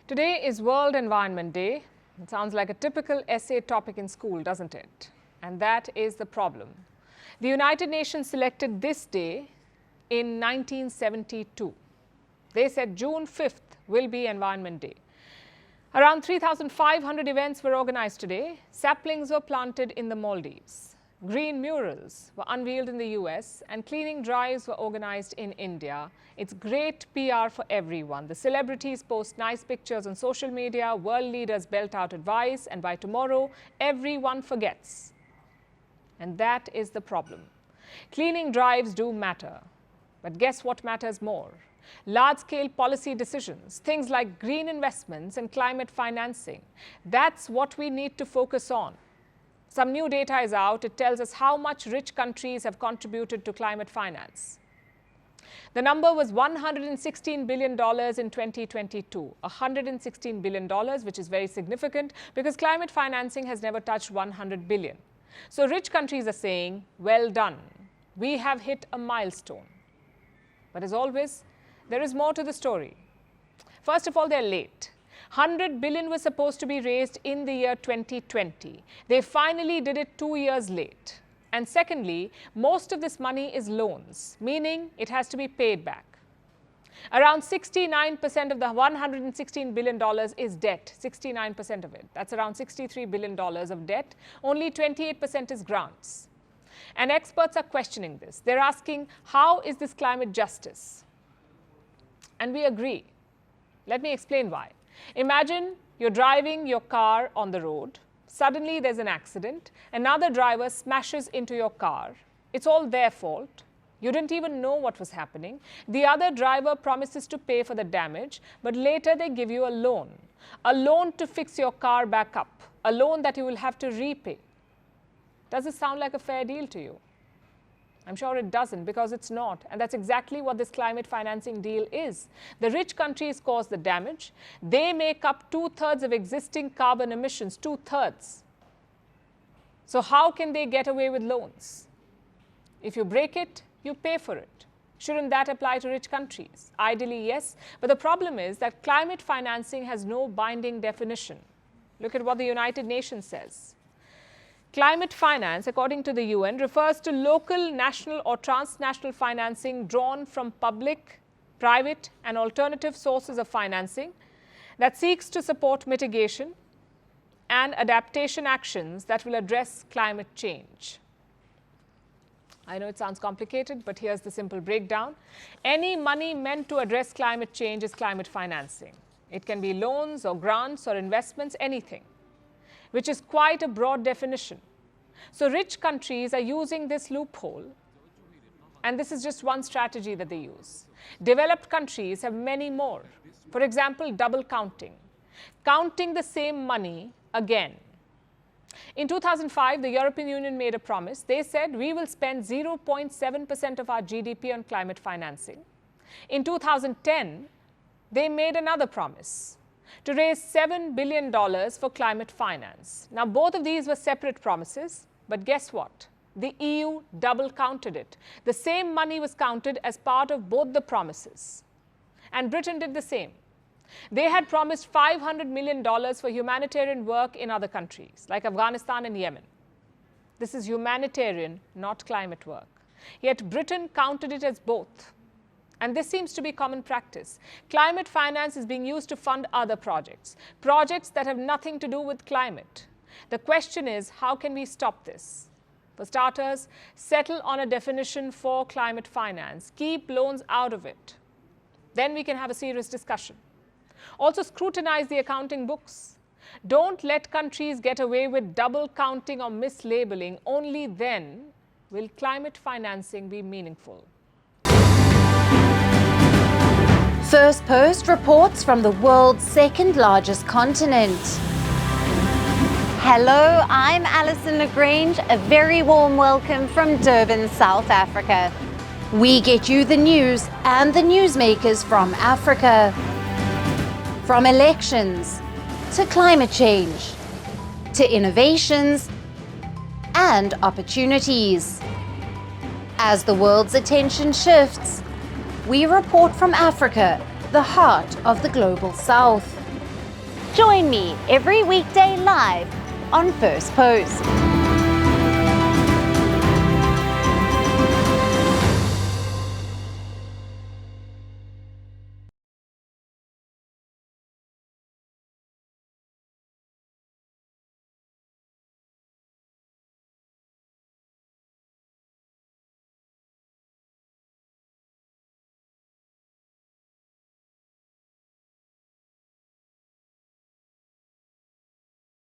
Today is World Environment Day. It sounds like a typical essay topic in school, doesn't it? And that is the problem. The United Nations selected this day in 1972. They said June 5th will be Environment Day. Around 3,500 events were organized today. Saplings were planted in the Maldives. Green murals were unveiled in the US and cleaning drives were organized in India. It's great PR for everyone. The celebrities post nice pictures on social media, world leaders belt out advice, and by tomorrow, everyone forgets. And that is the problem. Cleaning drives do matter. But guess what matters more? Large-scale policy decisions, things like green investments and climate financing. That's what we need to focus on. Some new data is out. It tells us how much rich countries have contributed to climate finance. The number was $116 billion in 2022, $116 billion, which is very significant because climate financing has never touched $100 billion. So rich countries are saying, well done, we have hit a milestone. But as always, there is more to the story. First of all, they're late. $100 billion was supposed to be raised in the year 2020. They finally did it 2 years late. And secondly, most of this money is loans, meaning it has to be paid back. Around 69% of the $116 billion is debt, 69% of it. That's around $63 billion of debt. Only 28% is grants. And experts are questioning this. They're asking, how is this climate justice? And we agree. Let me explain why. Imagine you're driving your car on the road. Suddenly there's an accident. Another driver smashes into your car. It's all their fault. You didn't even know what was happening. The other driver promises to pay for the damage, but later they give you a loan to fix your car back up, a loan that you will have to repay. Does it sound like a fair deal to you? I'm sure it doesn't, because it's not. And that's exactly what this climate financing deal is. The rich countries cause the damage. They make up 2/3 of existing carbon emissions, 2/3. So how can they get away with loans? If you break it, you pay for it. Shouldn't that apply to rich countries? Ideally, yes. But the problem is that climate financing has no binding definition. Look at what the United Nations says. Climate finance, according to the UN, refers to local, national or transnational financing drawn from public, private and alternative sources of financing that seeks to support mitigation and adaptation actions that will address climate change. I know it sounds complicated, but here's the simple breakdown. Any money meant to address climate change is climate financing. It can be loans or grants or investments, anything, which is quite a broad definition. So rich countries are using this loophole, and this is just one strategy that they use. Developed countries have many more. For example, double counting the same money again. In 2005, the European Union made a promise. They said we will spend 0.7% of our GDP on climate financing. In 2010, they made another promise to raise $7 billion for climate finance. Now, both of these were separate promises, but guess what? The EU double counted it. The same money was counted as part of both the promises. And Britain did the same. They had promised $500 million for humanitarian work in other countries, like Afghanistan and Yemen. This is humanitarian, not climate work. Yet Britain counted it as both. And this seems to be common practice. Climate finance is being used to fund other projects that have nothing to do with climate. The question is, how can we stop this? For starters, settle on a definition for climate finance. Keep loans out of it. Then we can have a serious discussion. Also, scrutinize the accounting books. Don't let countries get away with double counting or mislabeling. Only then will climate financing be meaningful. Firstpost reports from the world's second largest continent. Hello, I'm Alison Lagrange. A very warm welcome from Durban, South Africa. We get you the news and the newsmakers from Africa. From elections to climate change to innovations and opportunities. As the world's attention shifts, we report from Africa, the heart of the global south. Join me every weekday live on First Post.